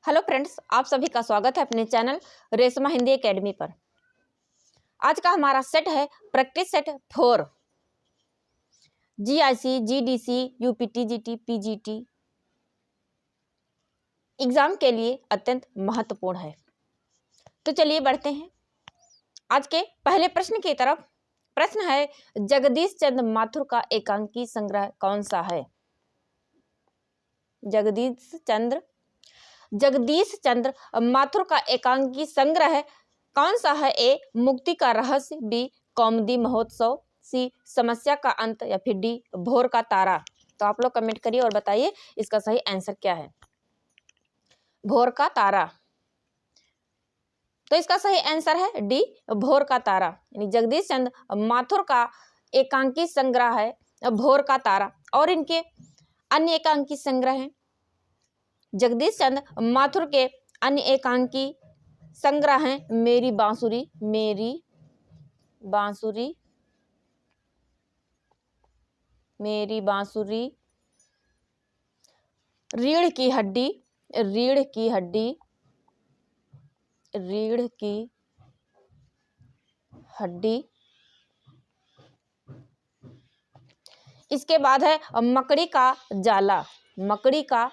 Hello friends, आप सभी का स्वागत है अपने चैनल रेशमा हिंदी एकेडमी पर। आज का हमारा सेट है practice set 4। GIC, GDC, UPT, GT, PGT exam के लिए अत्यंत महत्वपूर्ण है। तो चलिए बढ़ते हैं आज के पहले प्रश्न की तरफ। प्रश्न है, जगदीश चंद्र माथुर का एकांकी संग्रह कौन सा है? जगदीश चंद्र माथुर का एकांकी संग्रह कौन सा है? ए, मुक्ति का रहस्य, बी, कौमुदी महोत्सव, सी, समस्या का अंत, या फिर डी, भोर का तारा। तो आप लोग कमेंट करिए और बताइए इसका सही आंसर क्या है। भोर का तारा। तो इसका सही आंसर है डी, भोर का तारा। यानी जगदीश चंद्र माथुर का एकांकी संग्रह है भोर का तारा। और इनके अन्य एकांकी संग्रह हैं। जगदीश चंद्र माथुर के अन्य एकांकी संग्रह हैं मेरी बांसुरी, रीढ़ की हड्डी। इसके बाद है मकड़ी का जाला। मकड़ी का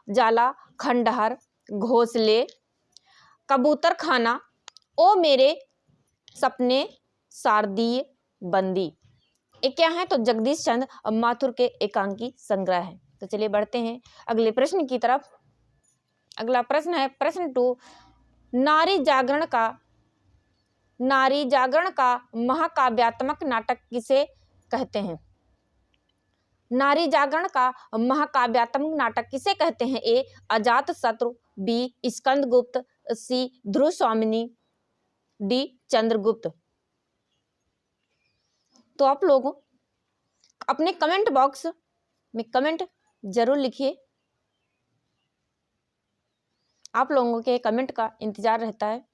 जाला, खंडहर, घोंसले, कबूतर खाना, ओ मेरे सपने, शारदीय बंदी। ये क्या है? तो जगदीश चंद्र माथुर के एकांकी संग्रह है। तो चलिए बढ़ते हैं अगले प्रश्न की तरफ। अगला प्रश्न है प्रश्न 2, नारी जागरण का महाकाव्यात्मक नाटक किसे कहते हैं? नारी जागरण का महाकाव्यात्मक नाटक किसे कहते हैं? ए, अजात शत्रु, बी, स्कंदगुप्त, सी, ध्रुव स्वामिनी, डी, चंद्रगुप्त। तो आप लोग अपने कमेंट बॉक्स में कमेंट जरूर लिखिए। आप लोगों के कमेंट का इंतजार रहता है।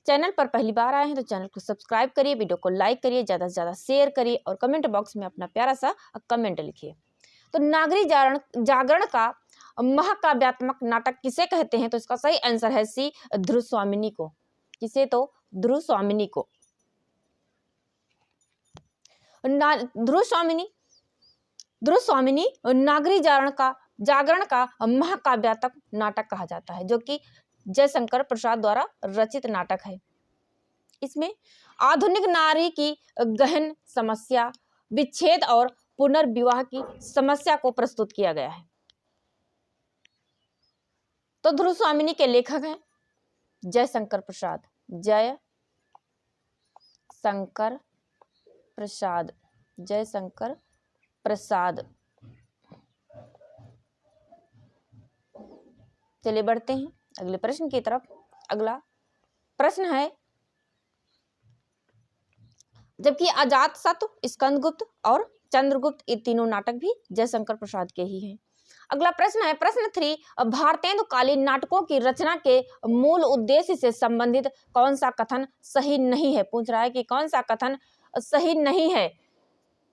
चैनल पर पहली बार आए हैं तो चैनल को सब्सक्राइब करिए, वीडियो को लाइक करिए, ज़्यादा से ज़्यादा शेयर करिए और कमेंट बॉक्स में अपना प्यारा सा कमेंट लिखिए। तो नागरी जागरण का महाकाव्यात्मक नाटक किसे कहते हैं? तो इसका सही आंसर है सी, ध्रुव स्वामिनी को। किसे? तो ध्रुव स्वामिनी को। ध्रुव स्वामिनी नागरी जागरण का महाकाव्यात्मक नाटक कहा जाता है, जो कि जयशंकर प्रसाद द्वारा रचित नाटक है। इसमें आधुनिक नारी की गहन समस्या, विच्छेद और पुनर्विवाह की समस्या को प्रस्तुत किया गया है। तो ध्रुव स्वामिनी के लेखक हैं जयशंकर प्रसाद। चलिए बढ़ते हैं अगले प्रश्न की तरफ। अगला प्रश्न है, जबकि अजातशत्रु, स्कंदगुप्त और चंद्रगुप्त ये तीनों नाटक भी जयशंकर प्रसाद के ही हैं। अगला प्रश्न है प्रश्न 3, भारतेंदुकालीन नाटकों की रचना के मूल उद्देश्य से संबंधित कौन सा कथन सही नहीं है? पूछ रहा है कि कौन सा कथन सही नहीं है।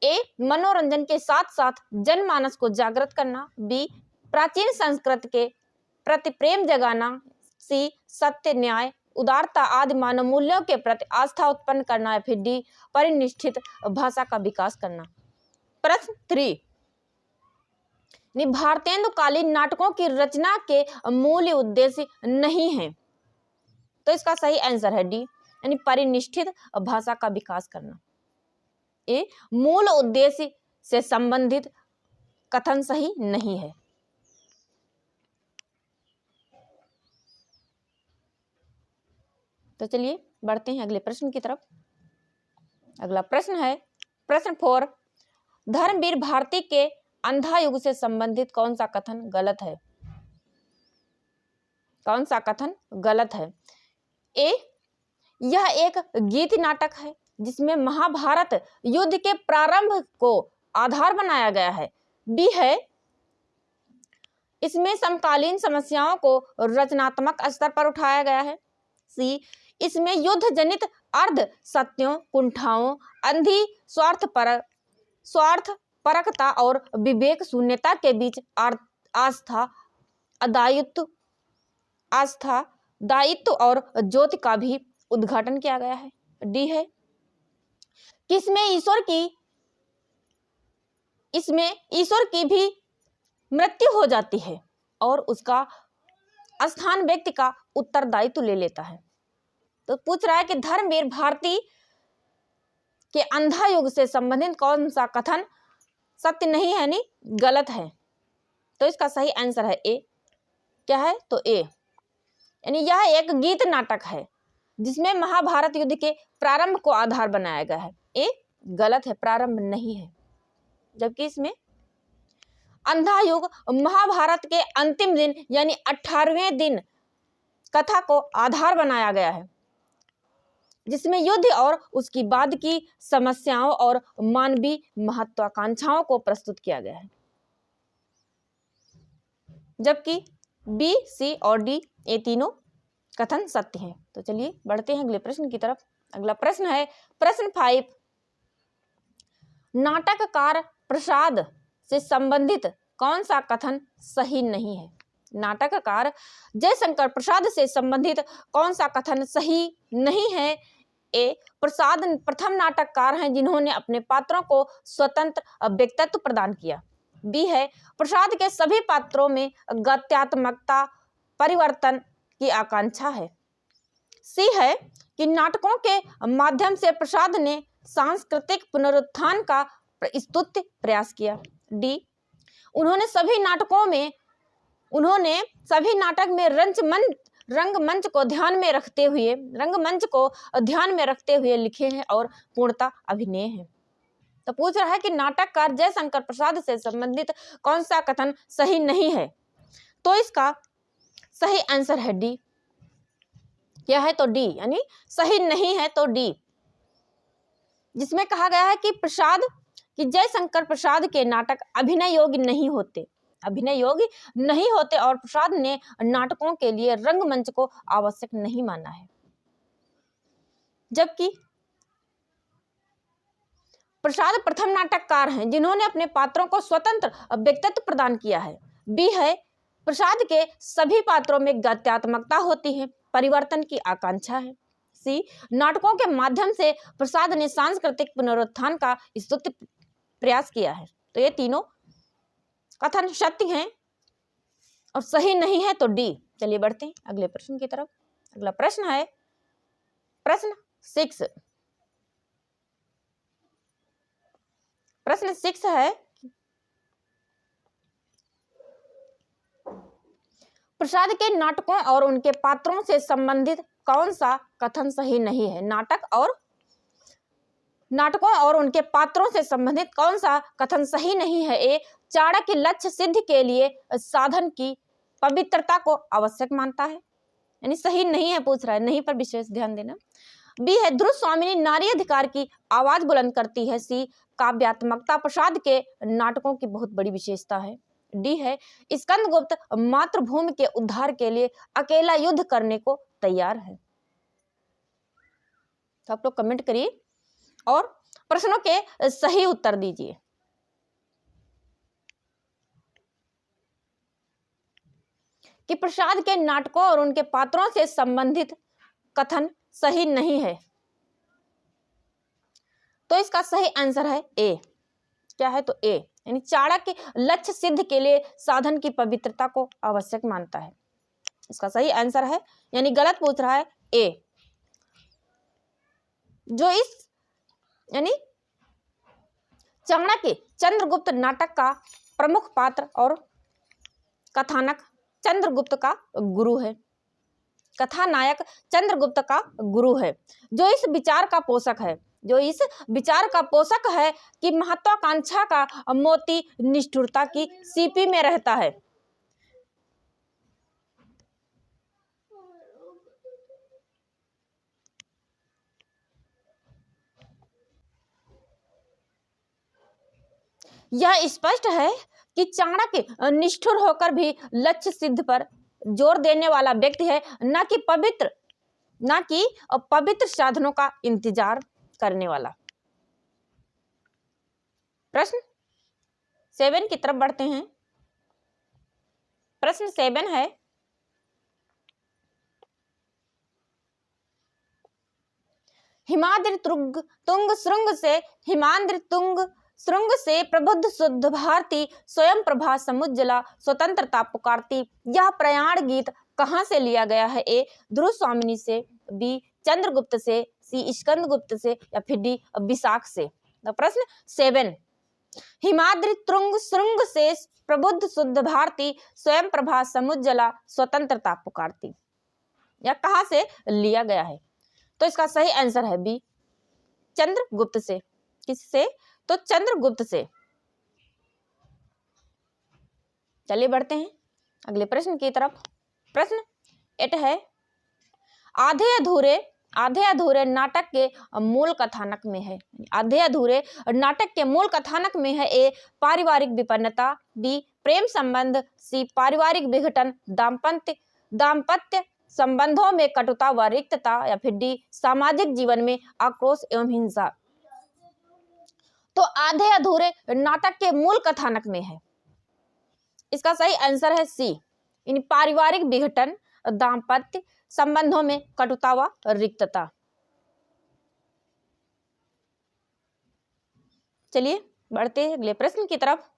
ए, मनोरंजन के साथ साथ जनमानस को जागृत करना, बी, प्राचीन संस्कृति के प्रति प्रेम जगाना, सी, सत्य, न्याय, उदारता आदि मानव मूल्यों के प्रति आस्था उत्पन्न करना, या फिर डी, परिनिष्ठित भाषा का विकास करना। प्रश्न 3, भारतेंदुकालीन नाटकों की रचना के मूल उद्देश्य नहीं है। तो इसका सही आंसर है डी, यानी परिनिष्ठित भाषा का विकास करना। ए, मूल उद्देश्य से संबंधित कथन सही नहीं है। तो चलिए बढ़ते हैं अगले प्रश्न की तरफ। अगला प्रश्न है प्रश्न 4, धर्मवीर भारती के अंधा युग से संबंधित कौन सा कथन गलत है? कौन सा कथन गलत है? ए, यह एक गीत नाटक है जिसमें महाभारत युद्ध के प्रारंभ को आधार बनाया गया है। बी है, इसमें समकालीन समस्याओं को रचनात्मक स्तर पर उठाया गया है। सी, इसमें युद्ध जनित अर्ध सत्यों, कुंठाओं, अंधी स्वार्थपरकता और विवेक शून्यता के बीच आस्था, दायित्व और ज्योति का भी उद्घाटन किया गया है। डी है कि इसमें ईश्वर की भी मृत्यु हो जाती है और उसका स्थान व्यक्ति का उत्तरदायित्व ले लेता है। तो पूछ रहा है कि धर्मवीर भारती के अंधा युग से संबंधित कौन सा कथन सत्य नहीं है यानी गलत है। तो इसका सही आंसर है ए। क्या है? तो ए, यानी यह एक गीत नाटक है जिसमें महाभारत युद्ध के प्रारंभ को आधार बनाया गया है। ए गलत है, प्रारंभ नहीं है। जबकि इसमें अंधा युग महाभारत के अंतिम दिन यानी 18वें दिन कथा को आधार बनाया गया है, जिसमें युद्ध और उसकी बाद की समस्याओं और मानवीय महत्वाकांक्षाओं को प्रस्तुत किया गया है। जबकि बी, सी और डी ये तीनों कथन सत्य हैं। तो चलिए बढ़ते हैं अगले प्रश्न की तरफ। अगला प्रश्न है प्रश्न 5, नाटककार प्रसाद से संबंधित कौन सा कथन सही नहीं है? नाटककार जयशंकर प्रसाद से संबंधित कौन सा कथन सही नहीं है? ए, प्रसाद प्रथम नाटककार हैं जिन्होंने अपने पात्रों को स्वतंत्र व्यक्तित्व प्रदान किया। बी है, प्रसाद के सभी पात्रों में गत्यात्मकता परिवर्तन की आकांक्षा है। सी है कि नाटकों के माध्यम से प्रसाद ने सांस्कृतिक पुनरुत्थान का स्तुत्य प्रयास किया। डी, उन्होंने सभी नाटक में रंगमंच को ध्यान में रखते हुए लिखे हैं और पूर्णतः अभिनय है। तो पूछ रहा है कि नाटककार जयशंकर प्रसाद से संबंधित कौन सा कथन सही नहीं है? तो इसका सही आंसर है डी। क्या है? तो डी, यानी सही नहीं है तो डी, जिसमें कहा गया है कि जयशंकर प्रसाद के नाटक अभिनय योग्य नहीं होते और प्रसाद ने नाटकों के लिए रंगमंच को आवश्यक नहीं माना है। जबकि प्रसाद प्रथम नाटककार हैं जिन्होंने अपने पात्रों को स्वतंत्र व्यक्तित्व प्रदान किया है। बी है, प्रसाद के सभी पात्रों में गत्यात्मकता होती है, परिवर्तन की आकांक्षा है। सी, नाटकों के माध्यम से प्रसाद ने सांस्कृतिक पुनरुत्थान का स्तुत्य प्रयास किया है। तो ये तीनों कथन सत्य हैं और सही नहीं है तो डी। चलिए बढ़ते हैं अगले प्रश्न की तरफ। अगला प्रश्न है प्रश्न 6। प्रश्न 6 है, प्रसाद के नाटकों और उनके पात्रों से संबंधित कौन सा कथन सही नहीं है? नाटकों और उनके पात्रों से संबंधित कौन सा कथन सही नहीं है? ए, चाणक्य लक्ष्य सिद्धि के लिए साधन की पवित्रता को आवश्यक मानता है, यानी सही नहीं है पूछ रहा है, नहीं पर विशेष ध्यान देना। बी है, ध्रुव स्वामिनी नारी अधिकार की आवाज बुलंद करती है। सी, काव्यात्मकता प्रसाद के नाटकों की बहुत बड़ी विशेषता है। डी है, स्कंदगुप्त मातृभूमि के उद्धार के लिए अकेला युद्ध करने को तैयार है। तो आप लोग कमेंट करिए और प्रश्नों के सही उत्तर दीजिए। कि प्रसाद के नाटकों और उनके पात्रों से संबंधित कथन सही नहीं है। तो इसका सही आंसर है ए। क्या है? तो ए, यानी चाणक्य लक्ष्य सिद्ध के लिए साधन की पवित्रता को आवश्यक मानता है। इसका सही आंसर है, यानी गलत पूछ रहा है ए। जो इस यानी चाणक्य चंद्रगुप्त नाटक का प्रमुख पात्र और कथानक चंद्रगुप्त का गुरु है। कथानायक चंद्रगुप्त का गुरु है, जो इस विचार का पोषक है कि महत्वाकांक्षा का मोती निष्ठुरता की सीपी में रहता है। यह स्पष्ट है कि चाणक्य निष्ठुर होकर भी लक्ष्य सिद्ध पर जोर देने वाला व्यक्ति है, न कि पवित्र ना कि पवित्र साधनों का इंतजार करने वाला। प्रश्न 7 की तरफ बढ़ते हैं। प्रश्न 7 है, हिमाद्रि तुंग श्रृंग से प्रबुद्ध शुद्ध भारती स्वयं प्रभा समुज्जला स्वतंत्रता पुकारती। यह प्रयाण गीत कहाँ से लिया गया है? ए ध्रुव स्वामिनी से, बी चंद्रगुप्त से, सी स्कंदगुप्त से, या फिर डी विशाख से। तो प्रश्न 7, हिमाद्रि तुंग श्रृंग से प्रबुद्ध शुद्ध भारती स्वयं प्रभा समुज्जला स्वतंत्रता पुकारती, यह कहाँ से लिया गया है? तो इसका सही आंसर है बी चंद्रगुप्त से। किससे? तो चंद्रगुप्त से। चलिए बढ़ते हैं अगले प्रश्न की तरफ। प्रश्न 8 है, आधे अधूरे नाटक के मूल कथानक में है। आधे अधूरे नाटक के मूल कथानक में है ए पारिवारिक विपन्नता, बी प्रेम संबंध, सी पारिवारिक विघटन, दाम्पत्य संबंधों में कटुता व रिक्तता, या फिर डी सामाजिक जीवन में आक्रोश एवं हिंसा। तो आधे अधूरे नाटक के मूल कथानक में है, इसका सही आंसर है सी, इन पारिवारिक विघटन, दाम्पत्य संबंधों में कटुता व रिक्तता। चलिए बढ़ते हैं अगले प्रश्न की तरफ।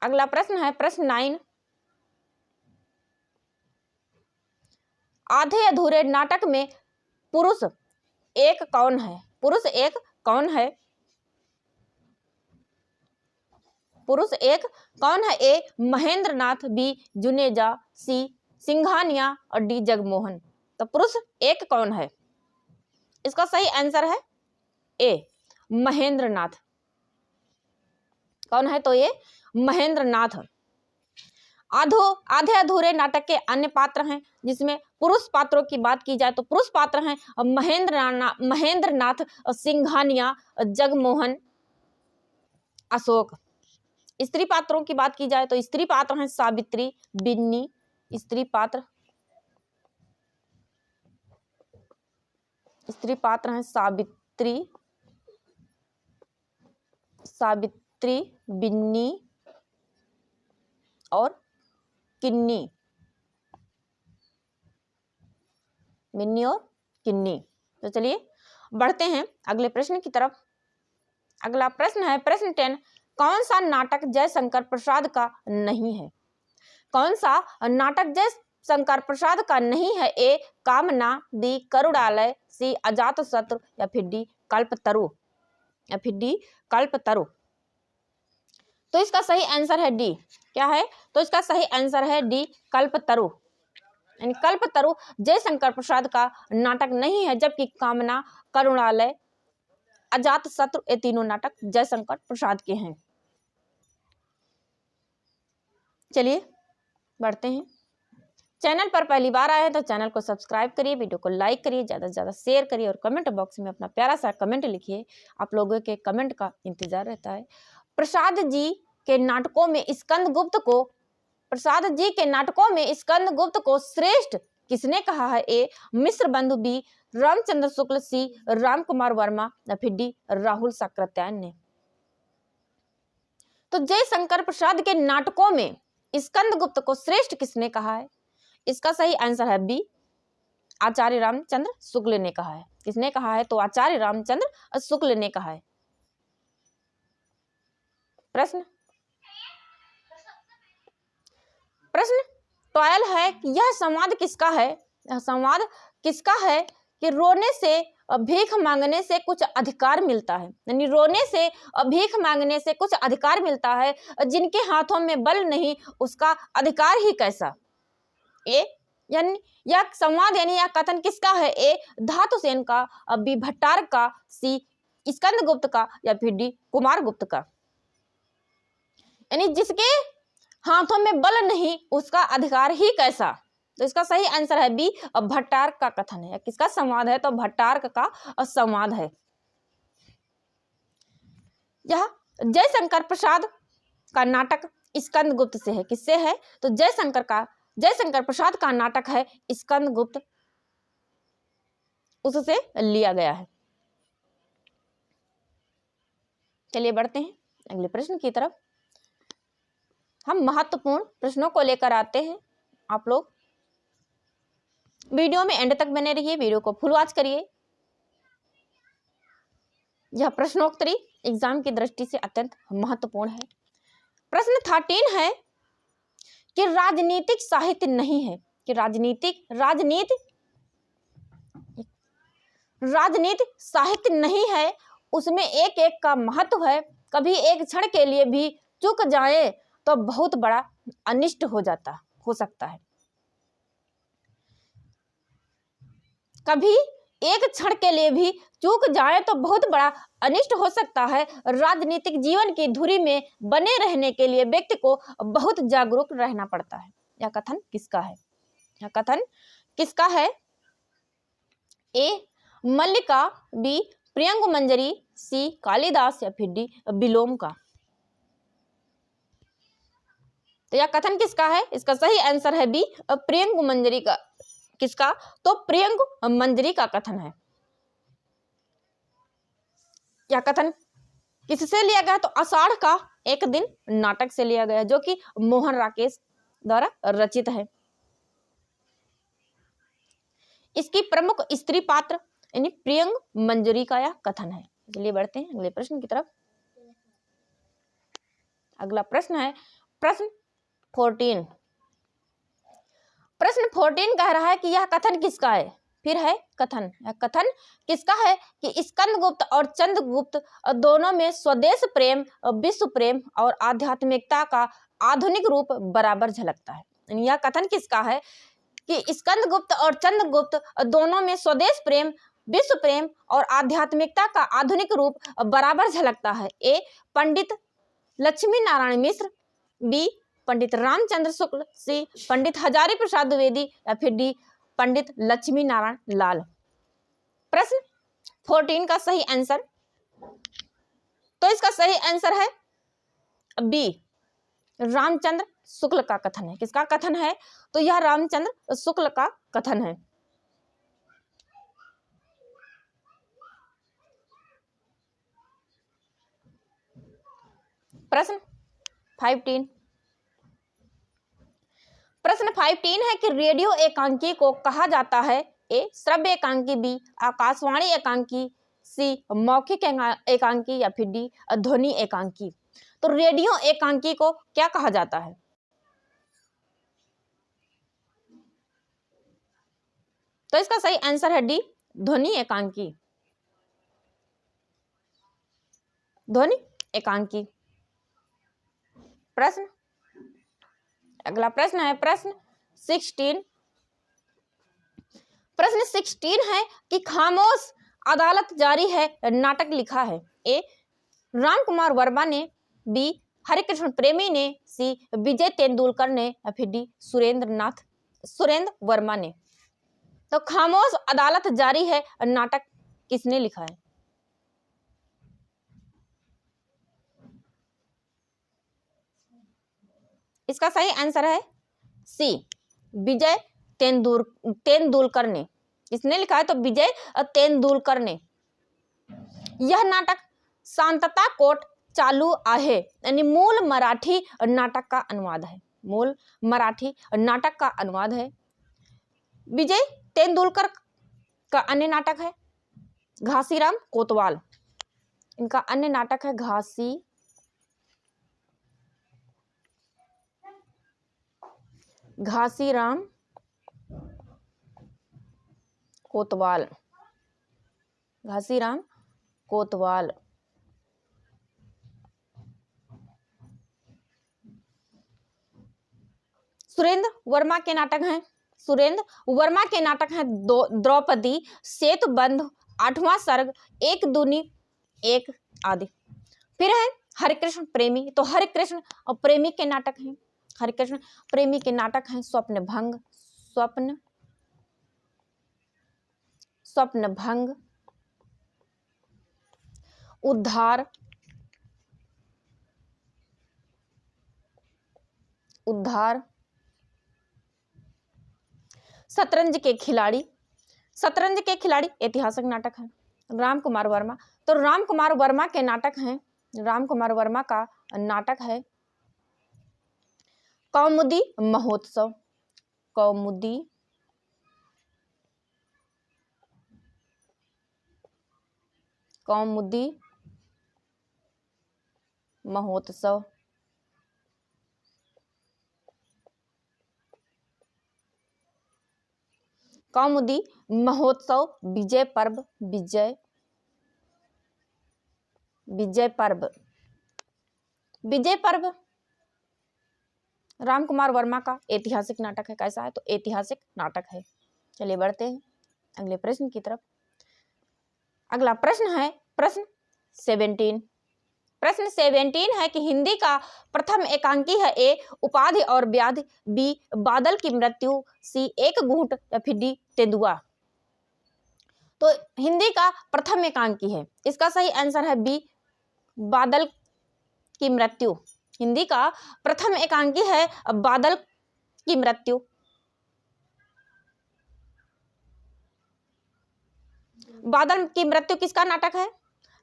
अगला प्रश्न है प्रश्न 9, आधे अधूरे नाटक में पुरुष एक कौन है? पुरुष एक कौन है? पुरुष एक कौन है? ए महेंद्रनाथ, बी जुनेजा, सी सिंघानिया, और डी जगमोहन। तो पुरुष एक कौन है? इसका सही आंसर है ए महेंद्रनाथ। कौन है? तो ये महेंद्रनाथ। आधे अधूरे नाटक के अन्य पात्र हैं, जिसमें पुरुष पात्रों की बात की जाए तो पुरुष पात्र हैं महेंद्रनाथ, सिंघानिया, जगमोहन, अशोक। स्त्री पात्रों की बात की जाए तो स्त्री पात्र हैं सावित्री, बिन्नी, स्त्री पात्र हैं सावित्री, बिन्नी और किन्नी, तो चलिए बढ़ते हैं अगले प्रश्न की तरफ। अगला प्रश्न है प्रश्न 10, कौन सा नाटक जयशंकर प्रसाद का नहीं है? कौन सा नाटक जयशंकर प्रसाद का नहीं है? ए कामना, बी करुणालय, सी अजातशत्रु, या फिर डी कल्पतरु। तो इसका सही आंसर है डी। क्या है? तो इसका सही आंसर है डी कल्पतरु। यानी कल्पतरु जयशंकर प्रसाद का नाटक नहीं है, जबकि कामना, करुणालय, अजातशत्रु ये तीनों नाटक जयशंकर प्रसाद के हैं। चलिए बढ़ते हैं। चैनल पर पहली बार आए हैं तो चैनल को सब्सक्राइब करिए, वीडियो को लाइक करिए, ज़्यादा से ज़्यादा शेयर करिए और कमेंट बॉक्स में अपना प्यारा सा कमेंट लिखिए। आप लोगों के कमेंट का इंतजार रहता है। प्रसाद जी के नाटकों में स्कंदगुप्त को श्रेष्ठ किसने कहा है? ए मिश्र बंधु, बी रामचंद्र शुक्ल, सी राम कुमार वर्मा, या फिर डी राहुल साकृत्यायन ने। तो जयशंकर प्रसाद के नाटकों में स्कंदगुप्त को श्रेष्ठ किसने कहा है? इसका सही आंसर है बी आचार्य रामचंद्र शुक्ल ने कहा है। किसने कहा है? तो आचार्य रामचंद्र शुक्ल ने कहा है। प्रश्न 12 है कि यह संवाद किसका है? यह संवाद किसका है कि रोने से भीख मांगने से कुछ अधिकार मिलता है। यानी रोने से भीख मांगने से कुछ अधिकार मिलता है, जिनके हाथों में बल नहीं उसका अधिकार ही कैसा। ए यानी यह संवाद यानी यह कथन किसका है? ए धातुसेन का, बी भट्टारक का, सी स्कंदगुप्त का, या फिर डी कुमारगुप्त का। यानी जिसके हाथों में बल नहीं उसका अधिकार ही कैसा। तो इसका सही आंसर है बी भट्टारक का कथन है। किसका संवाद है? तो भट्टारक का संवाद है। यह जयशंकर प्रसाद का नाटक स्कंदगुप्त से है। किससे है? तो जयशंकर का जयशंकर प्रसाद का नाटक है स्कंदगुप्त, उससे लिया गया है। चलिए बढ़ते हैं अगले प्रश्न की तरफ। हम महत्वपूर्ण प्रश्नों को लेकर आते हैं। आप लोग वीडियो में एंड तक बने रहिए, वीडियो को फुल वॉच करिए। यह प्रश्नोत्तरी एग्जाम की दृष्टि से अत्यंत महत्वपूर्ण है। प्रश्न 13 है कि राजनीतिक साहित्य नहीं है, कि राजनीति साहित्य नहीं है, उसमें एक एक का महत्व है। कभी एक क्षण के लिए भी चूक जाए तो बहुत बड़ा अनिष्ट हो सकता है। कभी एक क्षण के लिए भी चूक जाए तो बहुत बड़ा अनिष्ट हो सकता है। राजनीतिक जीवन की धुरी में बने रहने के लिए व्यक्ति को बहुत जागरूक रहना पड़ता है। यह कथन किसका है? यह कथन किसका है? ए मल्लिका, बी प्रियंगु मंजरी, सी कालिदास या फिर डी बिलोम का। तो यह कथन किसका है? इसका सही आंसर है बी प्रियंगु मंजरी का। किसका? तो प्रियंगु मंजरी का कथन है। यह कथन किससे लिया गया? तो आषाढ़ का एक दिन नाटक से लिया गया, जो कि मोहन राकेश द्वारा रचित है। इसकी प्रमुख स्त्री पात्र यानी प्रियंगु मंजरी का यह कथन है। चलिए बढ़ते हैं अगले प्रश्न की तरफ। अगला प्रश्न है प्रश्न 14। प्रश्न 14 कह रहा है कि यह कथन किसका है? फिर है कथन, यह कथन किसका है कि स्कंदगुप्त और चंद्रगुप्त दोनों में स्वदेश प्रेम, विश्व प्रेम और आध्यात्मिकता का आधुनिक रूप बराबर झलकता है। यह कथन किसका है कि स्कंदगुप्त और चंद्रगुप्त दोनों में स्वदेश प्रेम, विश्व प्रेम और आध्यात्मिकता का आधुनिक रूप बराबर झलकता है। ए पंडित लक्ष्मी नारायण मिश्र, बी पंडित रामचंद्र शुक्ल, सी पंडित हजारी प्रसाद द्विवेदी या फिर डी पंडित लक्ष्मी नारायण लाल। प्रश्न 14 का सही आंसर, तो इसका सही आंसर है बी रामचंद्र शुक्ल का कथन है। किसका कथन है? तो यह रामचंद्र शुक्ल का कथन है। प्रश्न 15। प्रश्न 15 है कि रेडियो एकांकी को कहा जाता है। ए श्रव्य एकांकी, बी आकाशवाणी एकांकी, सी मौखिक एकांकी या फिर डी ध्वनि एकांकी। तो रेडियो एकांकी को क्या कहा जाता है? तो इसका सही आंसर है डी ध्वनि एकांकी। ध्वनि एकांकी। प्रश्न अगला प्रश्न है प्रश्न 16। प्रश्न 16 है कि खामोश अदालत जारी है नाटक लिखा है। ए राम कुमार वर्मा ने, बी हरिकृष्ण प्रेमी ने, सी विजय तेंदुलकर ने या फिर डी सुरेंद्र वर्मा ने। तो खामोश अदालत जारी है नाटक किसने लिखा है? इसका सही आंसर है सी विजय तेंदुलकर ने। किसने लिखा है? तो विजय तेंदुलकर ने। यह नाटक शांतता कोट चालू आहे यानी मूल मराठी नाटक का अनुवाद है। मूल मराठी नाटक का अनुवाद है। विजय तेंदुलकर का अन्य नाटक है घासीराम कोतवाल। इनका अन्य नाटक है घासीराम कोतवाल। घासीराम कोतवाल। सुरेंद्र वर्मा के नाटक हैं। सुरेंद्र वर्मा के नाटक हैं द्रौपदी, सेतुबंध, आठवां सर्ग, एक दूनी एक आदि। फिर है हरिकृष्ण प्रेमी। तो हरिकृष्ण और प्रेमी के नाटक हैं। हरिकृष्ण प्रेमी के नाटक हैं स्वप्न भंग, उद्धार, शतरंज के खिलाड़ी, शतरंज के खिलाड़ी ऐतिहासिक नाटक है। राम कुमार वर्मा, तो राम कुमार वर्मा के नाटक हैं, राम कुमार वर्मा का नाटक है कौमुदी महोत्सव, कौमुदी कौमुदी महोत्सव। कौमुदी महोत्सव, विजय पर्व, विजय पर्व, विजय पर्व राम कुमार वर्मा का ऐतिहासिक नाटक है। कैसा है? तो ऐतिहासिक नाटक है। चलिए बढ़ते हैं अगले प्रश्न की तरफ। अगला प्रश्न है प्रश्न 17। प्रश्न 17 है कि हिंदी का प्रथम एकांकी है ए उपाधि और व्याधि, बी बादल की मृत्यु, सी एक घूंट या फिर डी तेंदुआ। तो हिंदी का प्रथम एकांकी है, इसका सही आंसर है बी बादल की मृत्यु। हिंदी का प्रथम एकांकी है बादल की मृत्यु। बादल की मृत्यु किसका नाटक है?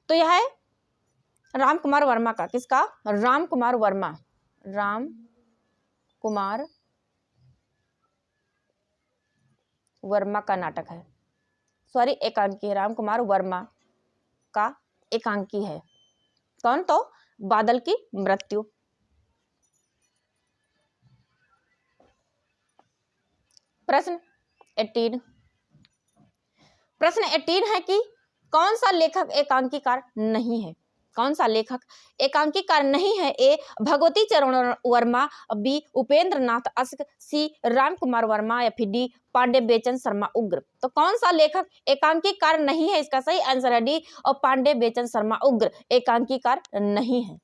तो यह है राम कुमार वर्मा का। किसका? राम कुमार वर्मा, राम कुमार वर्मा का नाटक है। सॉरी, एकांकी है, राम कुमार वर्मा का एकांकी है। कौन? तो बादल की मृत्यु। प्रश्न 18। प्रश्न 18 है कि कौन सा लेखक एकांकीकार नहीं है? कौन सा लेखक एकांकीकार नहीं है? ए भगवती चरण वर्मा, बी उपेंद्र नाथ अस्क, सी राम कुमार वर्मा या फिर डी पांडे बेचन शर्मा उग्र। तो कौन सा लेखक एकांकीकार नहीं है? इसका सही आंसर है डी और पांडे बेचन शर्मा उग्र एकांकीकार नहीं है।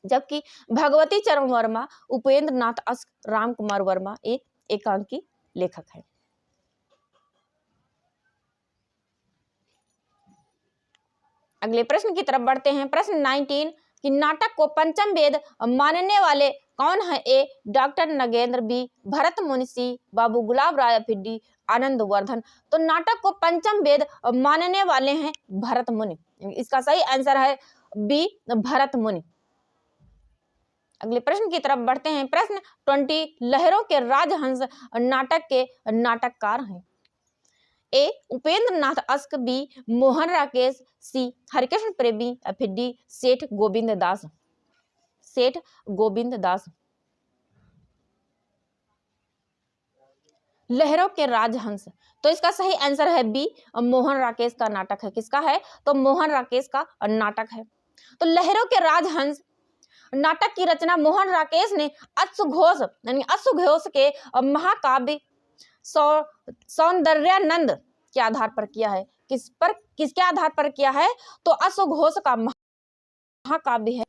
जबकि भगवती चरण वर्मा, उपेंद्र नाथ अस्क, राम कुमार वर्मा एक एकांकी लेखक है। अगले प्रश्न की तरफ बढ़ते हैं। प्रश्न 19 कि नाटक को पंचम वेद मानने वाले कौन है? ए डॉक्टर नगेंद्र, बी भरत मुनि, सी बाबू गुलाब राय, फिर डी आनंद वर्धन। तो नाटक को पंचम वेद मानने वाले हैं भरत मुनि। इसका सही आंसर है बी भरत मुनि। अगले प्रश्न की तरफ बढ़ते हैं। प्रश्न 20 लहरों के राजहंस नाटक के नाटककार हैं। ए उपेंद्र नाथ अस्क, बी मोहन राकेश, सी हरिकृष्ण प्रेमी या फिर डी सेठ गोविंद दास। सेठ गोविंद दास। लहरों के राजहंस, तो इसका सही आंसर है बी मोहन राकेश का नाटक है। किसका है? तो मोहन राकेश का नाटक है। तो लहरों के राजहंस नाटक की रचना मोहन राकेश ने अश्वघोष यानी अश्वघोष के महाकाव्य सौंदर्यानंद के आधार पर किया है। किसके आधार पर किया है? तो अश्वघोष का महाकाव्य है।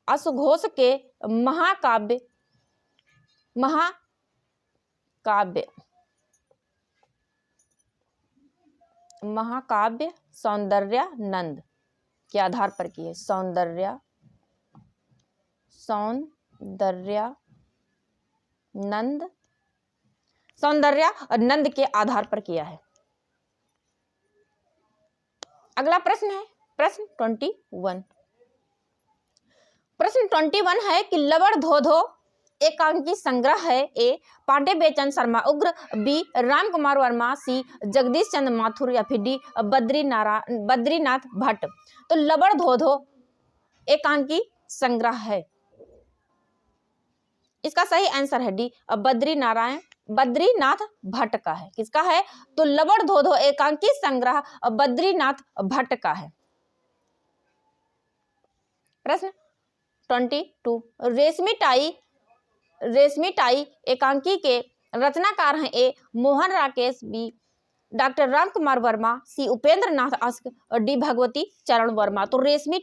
अश्वघोष के महाकाव्य सौंदर्यानंद के आधार पर की है। सौंदर्यानंद के आधार पर किया है। अगला प्रश्न है प्रश्न 21। प्रश्न 21 है कि लवण धो धो एकांकी संग्रह है। ए पांडे बेचन शर्मा उग्र, बी राम कुमार वर्मा, सी जगदीश चंद्र माथुर या फिर डी बद्रीनाथ भट्ट। तो लवण धो धो एकांकी संग्रह है। इसका सही आंसर है डी बद्रीनाथ भट्ट का है। किसका है? तो लवण धो धो एकांकी संग्रह बद्रीनाथ भट्ट का है। प्रश्न 22 रेशमी टाई एकांकी के रचनाकार हैं। ए मोहन राकेश, बी डॉक्टर राम कुमार वर्मा, सी उपेंद्र नाथ अस्क और डी भगवती चरण वर्मा। तो रेशमी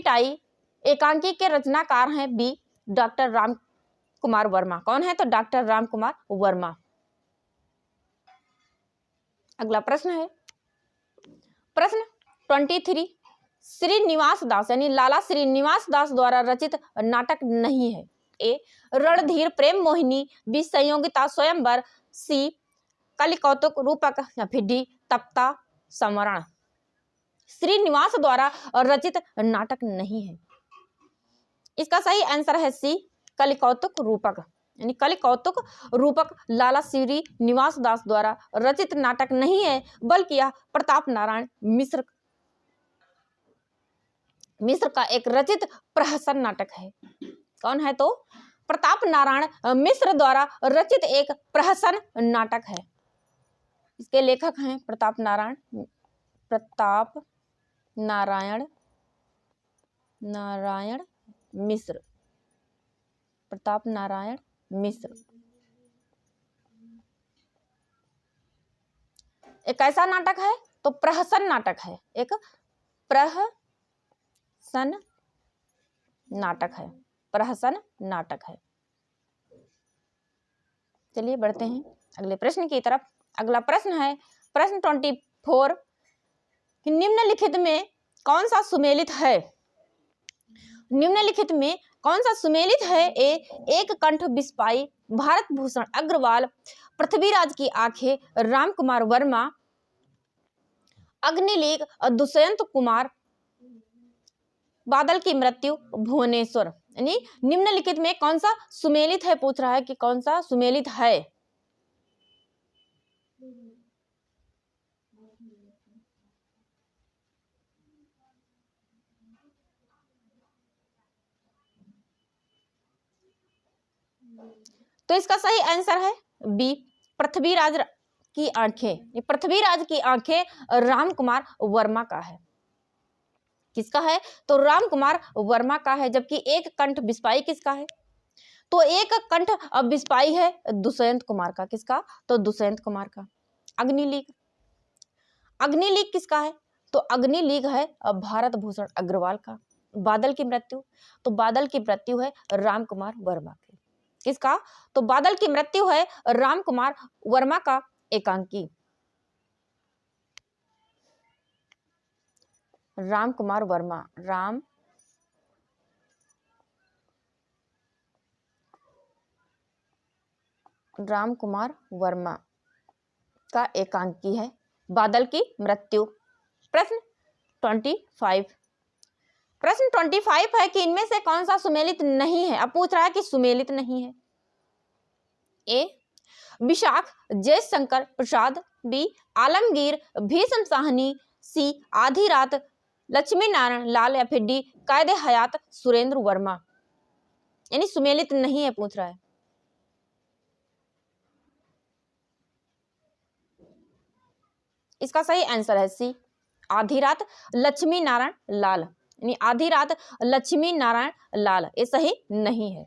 टाई एकांकी के रचनाकार हैं बी डॉक्टर राम कुमार वर्मा। कौन है? तो डॉक्टर राम कुमार वर्मा। अगला प्रश्न है प्रश्न 23 श्रीनिवास दास यानी लाला श्रीनिवास दास द्वारा रचित नाटक नहीं है? ए रणधीर प्रेम मोहिनी, बी संयोगिता स्वयंवर, सी कलिकौतुक रूपक या फिर डी तप्ता समरण। श्रीनिवास द्वारा रचित नाटक नहीं है। इसका सही आंसर है सी कलिकौतुक रूपक, यानी कलिकौतुक रूपक लाला श्रीनिवास दास द्वारा रचित नाटक नहीं है, बल्कि यह प्रताप नारायण मिश्र का एक रचित प्रहसन नाटक है। कौन है? तो प्रताप नारायण मिश्र द्वारा रचित एक प्रहसन नाटक है। इसके लेखक हैं प्रताप नारायण मिश्र। प्रताप नारायण मिश्र एक ऐसा नाटक है, तो प्रहसन नाटक है, एक प्रहसन नाटक है। चलिए बढ़ते हैं अगले प्रश्न की तरफ। अगला प्रश्न है प्रश्न 24 कि निम्नलिखित में कौन सा सुमेलित है? निम्नलिखित में कौन सा सुमेलित है? ए एक कंठ बिस्पाई, भारत भूषण अग्रवाल, पृथ्वीराज की आंखें राम कुमार वर्मा, अग्निलीग दुष्यंत कुमार, बादल की मृत्यु भुवनेश्वर। यानी निम्नलिखित में कौन सा सुमेलित है, पूछ रहा है कि कौन सा सुमेलित है। तो इसका सही आंसर है बी पृथ्वीराज की आंखें। ये पृथ्वीराज की आंखें राम कुमार वर्मा का है। किसका है? तो राम कुमार वर्मा का है। जबकि एक कंठ बिस्पाई किसका है? तो एक कंठ बिस्पाई है दुष्यंत कुमार का। किसका? तो दुष्यंत कुमार का। अग्निलीग किसका है? तो अग्निलीग है भारत भूषण अग्रवाल का। बादल की मृत्यु, तो बादल की मृत्यु है राम कुमार वर्मा के। किसका? तो बादल की मृत्यु है राम कुमार वर्मा का एकांकी। राम कुमार वर्मा, राम कुमार वर्मा का एकांकी है बादल की मृत्यु। प्रश्न 25। प्रश्न 25 है कि इनमें से कौन सा सुमेलित नहीं है। अब पूछ रहा है कि सुमेलित नहीं है। ए विशाख जयशंकर प्रसाद, बी आलमगीर भीषम साहनी, सी आधी रात लक्ष्मी नारायण लाल, या फिर डी कायदे हयात सुरेंद्र वर्मा। यानी सुमेलित नहीं है पूछ रहा है। इसका सही आंसर है सी आधी रात लक्ष्मी नारायण लाल, यानी आधी रात लक्ष्मी नारायण लाल ये सही नहीं है।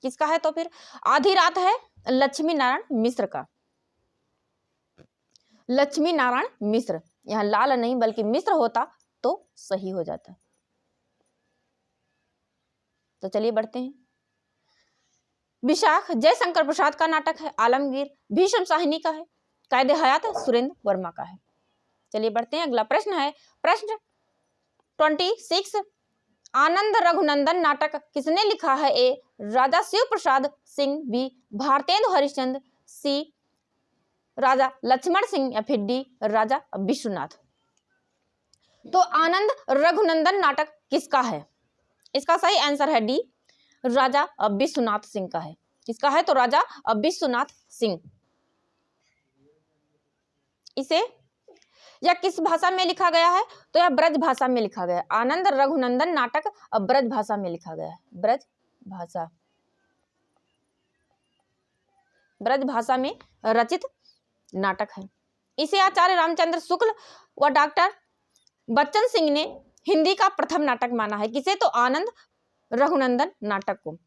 किसका है? तो फिर आधी रात है लक्ष्मी नारायण मिश्र का। लक्ष्मी नारायण मिश्र, यहां लाल नहीं बल्कि मिश्र होता तो सही हो जाता। तो चलिए बढ़ते हैं। विशाख जयशंकर प्रसाद का नाटक है, आलमगीर भीषम साहनी का है, कायदे हयात सुरेंद्र वर्मा का है। चलिए बढ़ते हैं। अगला प्रश्न है प्रश्न 26 आनंद रघुनंदन नाटक किसने लिखा है? ए राजा शिव प्रसाद सिंह, बी भारतेंदु हरिश्चंद्र, सी राजा लक्ष्मण सिंह, या फिर डी राजा विश्वनाथ। तो आनंद रघुनंदन नाटक किसका है? इसका सही आंसर है डी राजा विश्वनाथ सिंह का है। किसका है? तो राजा विश्वनाथ सिंह। इसे या किस भाषा में लिखा गया है? तो यह ब्रज भाषा में लिखा गया है। आनंद रघुनंदन नाटक ब्रज भाषा में लिखा गया है। ब्रज भाषा में रचित नाटक है। इसे आचार्य रामचंद्र शुक्ल व डॉक्टर बच्चन सिंह ने हिंदी का प्रथम नाटक माना है। किसे? तो आनंद रघुनंदन नाटक को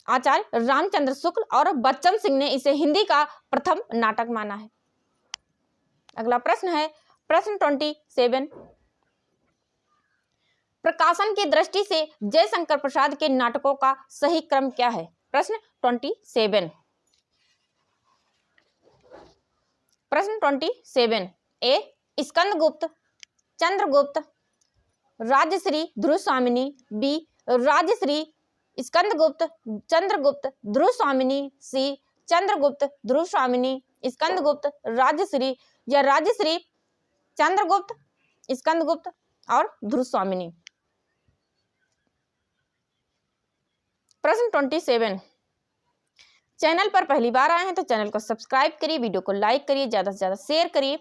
आचार्य रामचंद्र शुक्ल और बच्चन सिंह ने इसे हिंदी का प्रथम नाटक माना है। अगला प्रश्न है प्रश्न 27 प्रकाशन की दृष्टि से जयशंकर प्रसाद के नाटकों का सही क्रम क्या है? प्रश्न 27। प्रश्न 27 ए स्कंदगुप्त, चंद्रगुप्त, राजश्री ध्रुवस्वामिनी, बी राजश्री स्कंदगुप्त चंद्रगुप्त ध्रुवस्वामिनी, सी चंद्रगुप्त ध्रुवस्वामिनी स्कंदगुप्त राजश्री, या राजश्री चंद्रगुप्त स्कंदगुप्त और ध्रुवस्वामिनी। प्रश्न 27, चैनल पर पहली बार आए हैं तो चैनल को सब्सक्राइब करिए, वीडियो को लाइक करिए, ज्यादा से ज्यादा शेयर करिए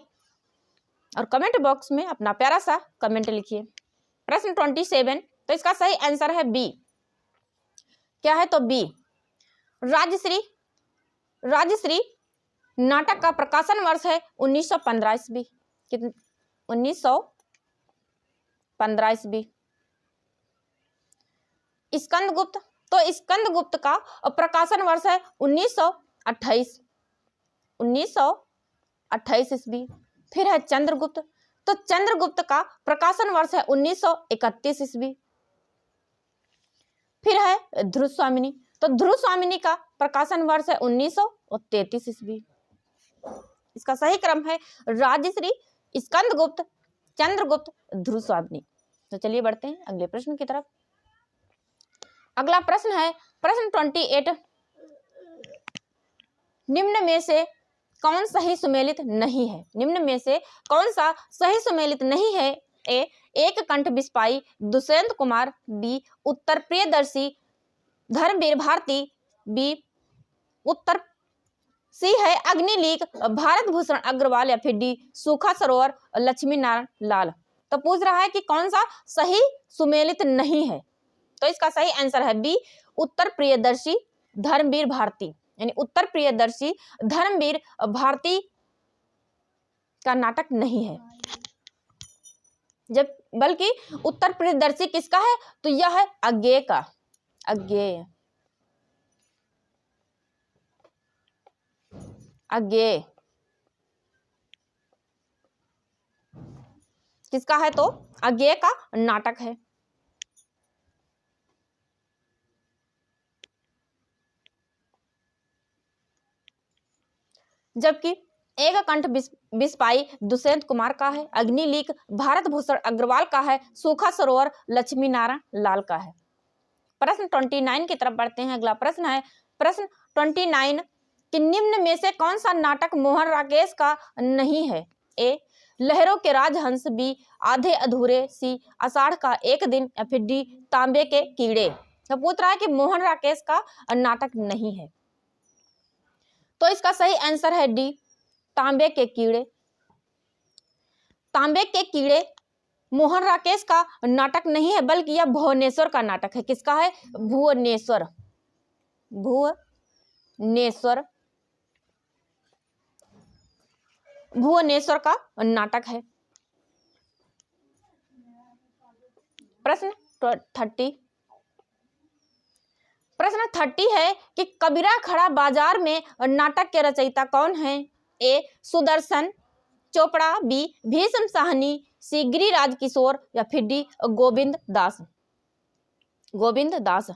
और कमेंट बॉक्स में अपना प्यारा सा कमेंट लिखिए। प्रश्न 27, तो इसका सही आंसर है बी। क्या है? तो बी राजश्री। राजश्री नाटक का प्रकाशन वर्ष है 1915 ईस्वी। 1915 ईस्वी। स्कंदगुप्त, तो स्कंदगुप्त का प्रकाशन वर्ष है 1928 ईस्वी। फिर है चंद्रगुप्त, तो चंद्रगुप्त का प्रकाशन वर्ष है 1931 ईस्वी। फिर है ध्रुवस्वामिनी, तो ध्रुवस्वामिनी का प्रकाशन वर्ष है 1933 ईस्वी। इसका सही क्रम है राजश्री, स्कंदगुप्त, चंद्रगुप्त, ध्रुवस्वामिनी। तो चलिए बढ़ते हैं अगले प्रश्न की तरफ। अगला प्रश्न है प्रश्न 28, निम्न में से कौन सही सुमेलित नहीं है? निम्न में से कौन सा सही सुमेलित नहीं है? ए एक कंठ बिस्पाई दुष्यंत कुमार, बी उत्तर प्रियदर्शी धर्मवीर भारती, बी उत्तर, सी है अग्निलीक भारत भूषण अग्रवाल, या फिर डी सूखा सरोवर लक्ष्मी नारायण लाल। तो पूछ रहा है कि कौन सा सही सुमेलित नहीं है, तो इसका सही आंसर है बी उत्तर प्रियदर्शी धर्मवीर भारती, यानी उत्तर प्रियदर्शी धर्मवीर भारती का नाटक नहीं है, जब बल्कि उत्तर प्रियदर्शी किसका है? तो यह है अज्ञेय का। अज्ञेय, अज्ञेय किसका है? तो अज्ञेय का नाटक है। जबकि एक कंठ बिस्पाई दुष्यंत कुमार का है, अग्निलीक भारत भूषण अग्रवाल का है, सूखा सरोवर लक्ष्मी नारायण लाल का है। प्रश्न 29 की तरफ बढ़ते हैं। अगला प्रश्न है प्रश्न 29 कि निम्न में से कौन सा नाटक मोहन राकेश का नहीं है? ए लहरों के राजहंस, बी आधे अधूरे, सी आषाढ़ का एक दिन, या फिर डी तांबे के कीड़े। तो पूछ रहा है कि मोहन राकेश का नाटक नहीं है, तो इसका सही आंसर है डी तांबे के कीड़े। तांबे के कीड़े मोहन राकेश का नाटक नहीं है, बल्कि यह भुवनेश्वर का नाटक है। किसका है? भुवनेश्वर, भुवनेश्वर, भुवनेश्वर का नाटक है। प्रश्न 30, प्रश्न 30 है कि कबीरा खड़ा बाजार में नाटक के रचयिता कौन है? ए सुदर्शन चोपड़ा, बी भीष्म साहनी, सी गिरिराज किशोर, या फिर डी गोविंद दास। गोविंद दास।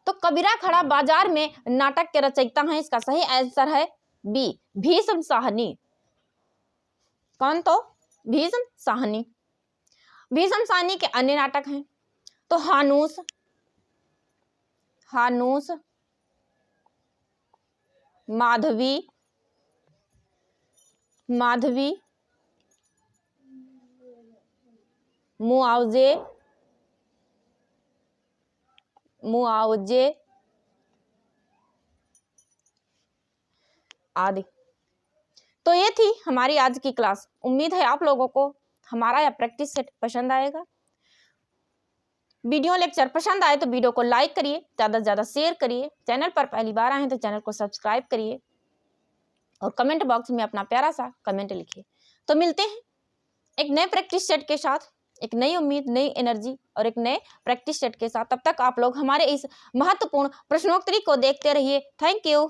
तो कबीरा खड़ा बाजार में नाटक के रचयिता हैं, इसका सही आंसर है बी भीष्म साहनी। कौन? तो भीष्म साहनी। भीष्म साहनी के अन्य नाटक हैं तो हानूस, हानूस, माधवी, माधवी, मुआवजे, मुआवजे आदि। तो ये थी हमारी आज की क्लास। उम्मीद है आप लोगों को हमारा यह प्रैक्टिस सेट पसंद आएगा। वीडियो लेक्चर पसंद आए तो वीडियो को लाइक करिए, ज़्यादा से ज़्यादा शेयर करिए। चैनल पर पहली बार आए हैं तो चैनल को सब्सक्राइब करिए और कमेंट बॉक्स में अपना प्यारा सा कमेंट लिखिए। तो मिलते हैं एक नए प्रैक्टिस सेट के साथ, एक नई उम्मीद, नई एनर्जी और एक नए प्रैक्टिस सेट के साथ। तब तक आप लोग हमारे इस महत्वपूर्ण प्रश्नोत्तरी को देखते रहिए। Thank you.